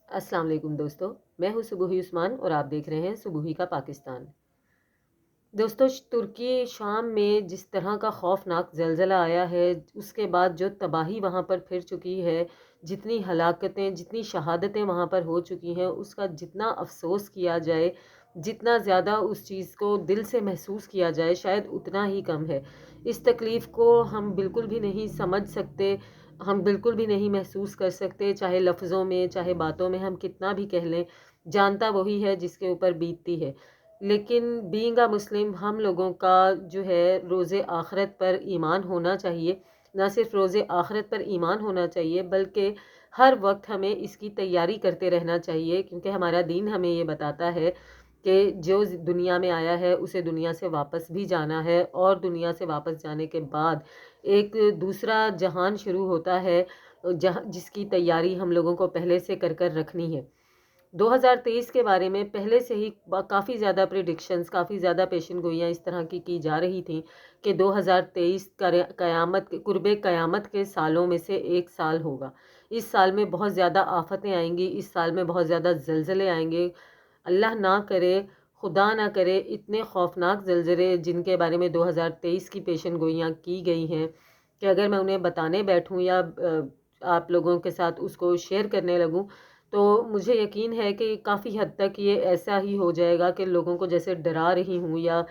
अस्सलाम वालेकुम दोस्तों, मैं हूँ सुबुही उस्मान और आप देख रहे हैं सुबुही का पाकिस्तान। दोस्तों, तुर्की शाम में जिस तरह का खौफनाक ज़लज़ला आया है, उसके बाद जो तबाही वहाँ पर फिर चुकी है, जितनी हलाकतें, जितनी शहादतें वहाँ पर हो चुकी हैं, उसका जितना अफ़सोस किया जाए, जितना ज़्यादा उस चीज़ को दिल से महसूस किया जाए, शायद उतना ही कम है। इस तकलीफ़ को हम बिल्कुल भी नहीं समझ सकते, हम बिल्कुल भी नहीं महसूस कर सकते, चाहे लफ्ज़ों में, चाहे बातों में हम कितना भी कह लें, जानता वही है जिसके ऊपर बीतती है। लेकिन बीइंग अ मुस्लिम हम लोगों का जो है रोज़े आखिरत पर ईमान होना चाहिए। ना सिर्फ रोज़े आखिरत पर ईमान होना चाहिए बल्कि हर वक्त हमें इसकी तैयारी करते रहना चाहिए, क्योंकि हमारा दीन हमें ये बताता है कि जो दुनिया में आया है उसे दुनिया से वापस भी जाना है, और दुनिया से वापस जाने के बाद एक दूसरा जहान शुरू होता है, जहाँ जिसकी तैयारी हम लोगों को पहले से कर कर रखनी है। 2023 के बारे में पहले से ही काफ़ी ज़्यादा प्रिडिक्शंस, काफ़ी ज़्यादा पेशन गोइयाँ इस तरह की जा रही थी कि 2023 क़यामत कुर्बे क़यामत के सालों में से एक साल होगा। इस साल में बहुत ज़्यादा आफ़तें आएंगी, इस साल में बहुत ज़्यादा ज़लज़ले आएंगे। अल्लाह ना करे, खुदा ना करे, इतने खौफनाक ज़लज़ले जिनके बारे में 2023 की पेशन गोइयाँ की गई हैं कि अगर मैं उन्हें बताने बैठूं या आप लोगों के साथ उसको शेयर करने लगूं, तो मुझे यकीन है कि काफ़ी हद तक ये ऐसा ही हो जाएगा कि लोगों को जैसे डरा रही हूँ, या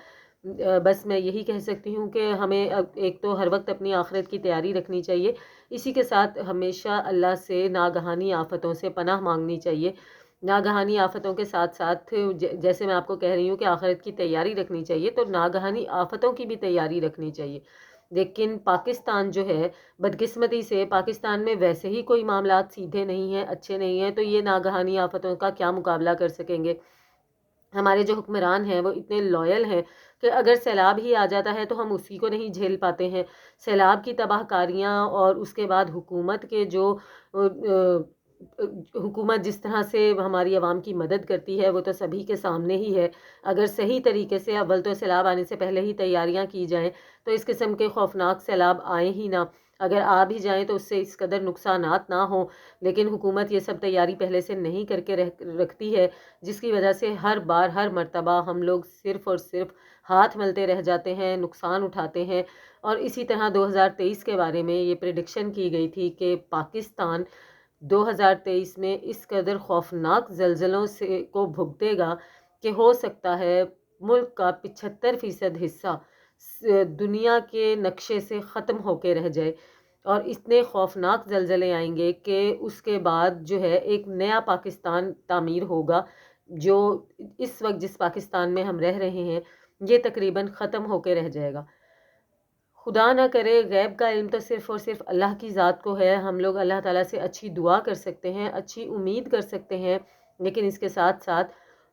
बस मैं यही कह सकती हूँ कि हमें अब एक तो हर वक्त अपनी आखिरत की तैयारी रखनी चाहिए, इसी के साथ हमेशा अल्लाह से नागहानी आफतों से पनाह मांगनी चाहिए। नागहानी आफतों के साथ साथ जैसे मैं आपको कह रही हूँ कि आखिरत की तैयारी रखनी चाहिए, तो नागहानी आफतों की भी तैयारी रखनी चाहिए। लेकिन पाकिस्तान जो है, बदकिस्मती से पाकिस्तान में वैसे ही कोई मामलात सीधे नहीं हैं, अच्छे नहीं हैं, तो ये नागहानी आफतों का क्या मुकाबला कर सकेंगे। हमारे जो हुक्मरान हैं वो इतने लॉयल हैं कि अगर सैलाब ही आ जाता है तो हम उसी को नहीं झेल पाते हैं। सैलाब की तबाहकारियाँ और उसके बाद हुकूमत के जो हुकूमत जिस तरह से हमारी आवाम की मदद करती है वो तो सभी के सामने ही है। अगर सही तरीके से अव्वल तो सैलाब आने से पहले ही तैयारियां की जाएं, तो इस किस्म के खौफनाक सैलाब आए ही ना। अगर आ भी जाएं तो उससे इस कदर नुकसानात ना हो, लेकिन हुकूमत ये सब तैयारी पहले से नहीं करके रखती है, जिसकी वजह से हर बार हर मर्तबा हम लोग सिर्फ़ और सिर्फ हाथ मलते रह जाते हैं, नुकसान उठाते हैं। और इसी तरह 2023 के बारे में ये प्रिडिक्शन की गई थी कि पाकिस्तान 2023 में इस कदर खौफनाक ज़लज़लों से को भुगतेगा कि हो सकता है मुल्क का 75% हिस्सा दुनिया के नक्शे से ख़त्म होके रह जाए। और इतने खौफनाक ज़लज़ले आएंगे कि उसके बाद जो है एक नया पाकिस्तान तामीर होगा, जो इस वक्त जिस पाकिस्तान में हम रह रहे हैं ये तकरीबन ख़त्म होके रह जाएगा। खुदा ना करे, गैब का इल्म तो सिर्फ़ और सिर्फ अल्लाह की ज़ात को है। हम लोग अल्लाह ताला से अच्छी दुआ कर सकते हैं, अच्छी उम्मीद कर सकते हैं, लेकिन इसके साथ साथ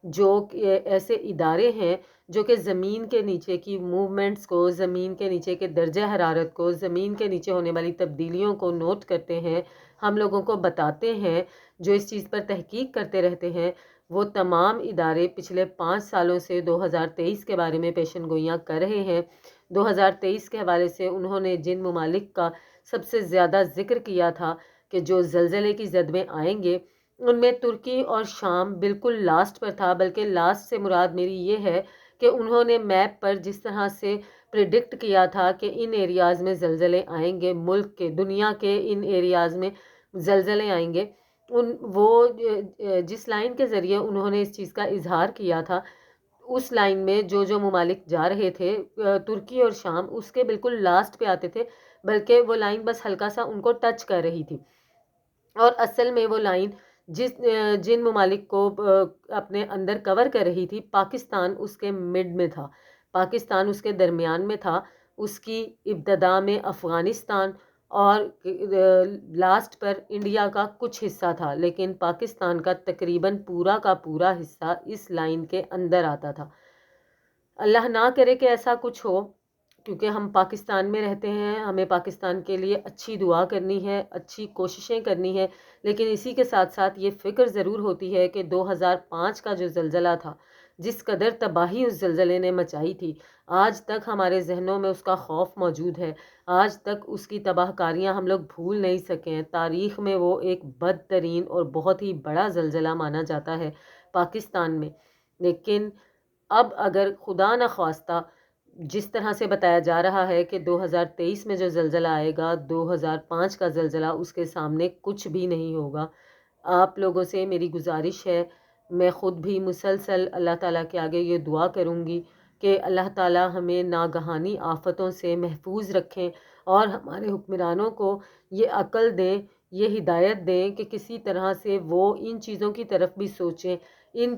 जो ऐसे इदारे हैं जो कि ज़मीन के नीचे की मूवमेंट्स को, ज़मीन के नीचे के दर्जा हरारत को, ज़मीन के नीचे होने वाली तब्दीलियों को नोट करते हैं, हम लोगों को बताते हैं, जो इस चीज़ पर तहकीक करते रहते हैं, वो तमाम इदारे पिछले 5 सालों से 2023 के बारे में पेशन गोइयाँ कर रहे हैं। 2023 के हवाले से उन्होंने जिन ममालिक का सबसे ज़्यादा ज़िक्र किया था कि जो ज़लज़ले की ज़द में आएंगे, उनमें तुर्की और शाम बिल्कुल लास्ट पर था। बल्कि लास्ट से मुराद मेरी ये है कि उन्होंने मैप पर जिस तरह से प्रिडिक्ट किया था कि इन एरियाज़ में ज़लज़ले आएंगे, मुल्क के, दुनिया के इन एरियाज़ में ज़लज़ले आएंगे, उन वो जिस लाइन के ज़रिए उन्होंने इस चीज़ का इजहार किया था, उस लाइन में जो जो ममालिक जा रहे थे, तुर्की और शाम उसके बिल्कुल लास्ट पे आते थे, बल्कि वो लाइन बस हल्का सा उनको टच कर रही थी। और असल में वो लाइन जिन ममालिक को अपने अंदर कवर कर रही थी, पाकिस्तान उसके मिड में था, पाकिस्तान उसके दरमियान में था, उसकी इब्तदा में अफ़गानिस्तान और लास्ट पर इंडिया का कुछ हिस्सा था, लेकिन पाकिस्तान का तकरीबन पूरा का पूरा हिस्सा इस लाइन के अंदर आता था। अल्लाह ना करे कि ऐसा कुछ हो, क्योंकि हम पाकिस्तान में रहते हैं, हमें पाकिस्तान के लिए अच्छी दुआ करनी है, अच्छी कोशिशें करनी है, लेकिन इसी के साथ साथ ये फ़िक्र ज़रूर होती है कि 2005 का जो ज़लज़ला था, جس قدر تباہی اس زلزلے نے مچائی تھی، آج تک ہمارے ذہنوں میں اس کا خوف موجود ہے، آج تک اس کی تباہ کاریاں ہم لوگ بھول نہیں سکے ہیں۔ تاریخ میں وہ ایک بدترین اور بہت ہی بڑا زلزلہ مانا جاتا ہے پاکستان میں۔ لیکن اب اگر خدا نخواستہ جس طرح سے بتایا جا رہا ہے کہ 2023 میں جو زلزلہ آئے گا، 2005 کا زلزلہ اس کے سامنے کچھ بھی نہیں ہوگا۔ آپ لوگوں سے میری گزارش ہے، میں خود بھی مسلسل اللہ تعالیٰ کے آگے یہ دعا کروں گی کہ اللہ تعالیٰ ہمیں ناگہانی آفتوں سے محفوظ رکھیں اور ہمارے حکمرانوں کو یہ عقل دیں، یہ ہدایت دیں کہ کسی طرح سے وہ ان چیزوں کی طرف بھی سوچیں، ان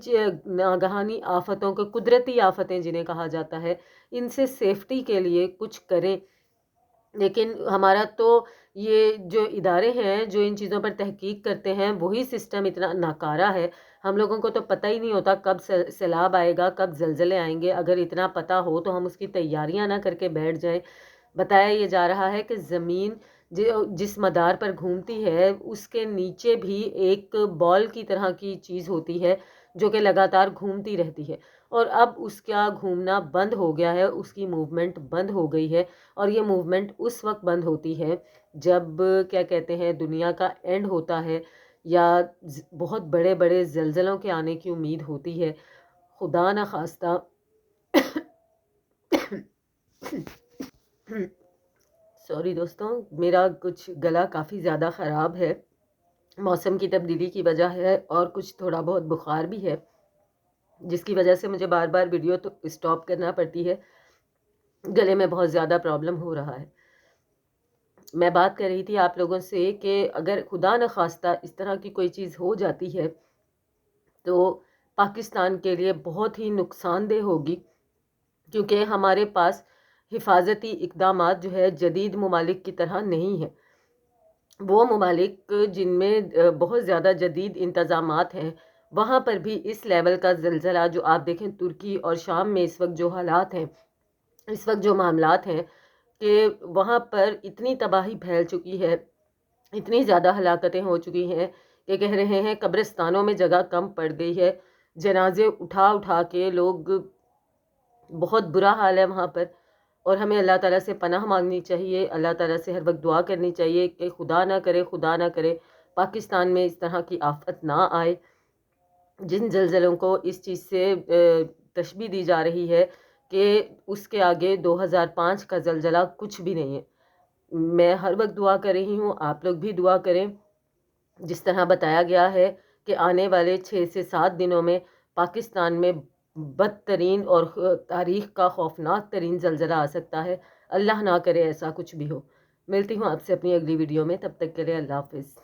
ناگہانی آفتوں کو، قدرتی آفتیں جنہیں کہا جاتا ہے، ان سے سیفٹی کے لیے کچھ کریں۔ لیکن ہمارا تو یہ جو ادارے ہیں جو ان چیزوں پر تحقیق کرتے ہیں، وہی سسٹم اتنا ناکارہ ہے، ہم لوگوں کو تو پتہ ہی نہیں ہوتا کب سیلاب آئے گا، کب زلزلے آئیں گے۔ اگر اتنا پتہ ہو تو ہم اس کی تیاریاں نہ کر کے بیٹھ جائیں۔ بتایا یہ جا رہا ہے کہ زمین جس مدار پر گھومتی ہے اس کے نیچے بھی ایک بال کی طرح کی چیز ہوتی ہے جو کہ لگاتار گھومتی رہتی ہے، اور اب اس کا گھومنا بند ہو گیا ہے، اس کی موومنٹ بند ہو گئی ہے، اور یہ موومنٹ اس وقت بند ہوتی ہے جب کیا کہتے ہیں دنیا کا اینڈ ہوتا ہے یا بہت بڑے بڑے زلزلوں کے آنے کی امید ہوتی ہے۔ خدا نہ خواستہ سوری دوستوں، میرا کچھ گلا کافی زیادہ خراب ہے، موسم کی تبدیلی کی وجہ ہے، اور کچھ تھوڑا بہت بخار بھی ہے، جس کی وجہ سے مجھے بار بار ویڈیو تو اسٹاپ کرنا پڑتی ہے، گلے میں بہت زیادہ پرابلم ہو رہا ہے۔ میں بات کر رہی تھی آپ لوگوں سے کہ اگر خدا نخواستہ اس طرح کی کوئی چیز ہو جاتی ہے تو پاکستان کے لیے بہت ہی نقصان دہ ہوگی، کیونکہ ہمارے پاس حفاظتی اقدامات جو ہے جدید ممالک کی طرح نہیں ہے۔ وہ ممالک جن میں بہت زیادہ جدید انتظامات ہیں، وہاں پر بھی اس لیول کا زلزلہ، جو آپ دیکھیں ترکی اور شام میں اس وقت جو حالات ہیں، اس وقت جو معاملات ہیں، کہ وہاں پر اتنی تباہی پھیل چکی ہے، اتنی زیادہ ہلاکتیں ہو چکی ہیں کہ کہہ رہے ہیں قبرستانوں میں جگہ کم پڑ گئی ہے، جنازے اٹھا اٹھا کے لوگ، بہت برا حال ہے وہاں پر۔ اور ہمیں اللہ تعالیٰ سے پناہ مانگنی چاہیے، اللہ تعالیٰ سے ہر وقت دعا کرنی چاہیے کہ خدا نہ کرے پاکستان میں اس طرح کی آفت نہ آئے۔ جن زلزلوں کو اس چیز سے تشبیہ دی جا رہی ہے کہ اس کے آگے 2005 کا زلزلہ کچھ بھی نہیں ہے۔ میں ہر وقت دعا کر رہی ہوں، آپ لوگ بھی دعا کریں۔ جس طرح بتایا گیا ہے کہ آنے والے 6 سے 7 دنوں میں پاکستان میں بدترین اور تاریخ کا خوفناک ترین زلزلہ آ سکتا ہے، اللہ نہ کرے ایسا کچھ بھی ہو۔ ملتی ہوں آپ سے اپنی اگلی ویڈیو میں، تب تک کے لیے اللہ حافظ۔